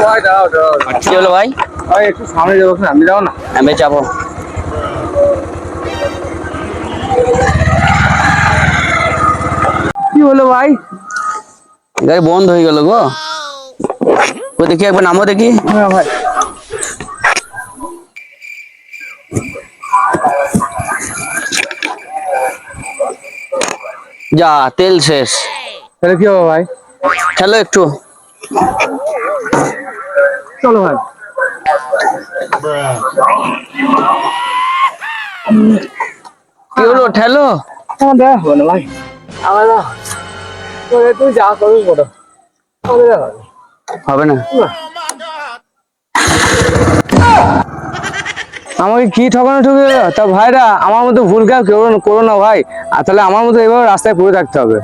ভাই দাঁড়াও দাঁড়াও। কি হলো ভাই? ভাই একটু সামনে যাবো, আমি যাও না। আমি যাবো। কি হলো ভাই? গাড়ি বন্ধ হয়ে গেল গো। ও দেখি একবার নামো দেখি। হ্যাঁ ভাই। যা তেল শেষ। তাহলে কি হবে ভাই? চলো একটু। চলো ভাই। কি হলো ঠেলো? আমার দেখা হবে না ভাই, আমার তুই যা করবি করো, আমার দেখা হবে হবে না। না। আমাকে কি ঠকানো ঠকে গেল তা ভাইরা, আমার মতো ভুল কাজ করো না ভাই। আর তাহলে আমার মতো এইভাবে রাস্তায় পড়ে থাকতে হবে।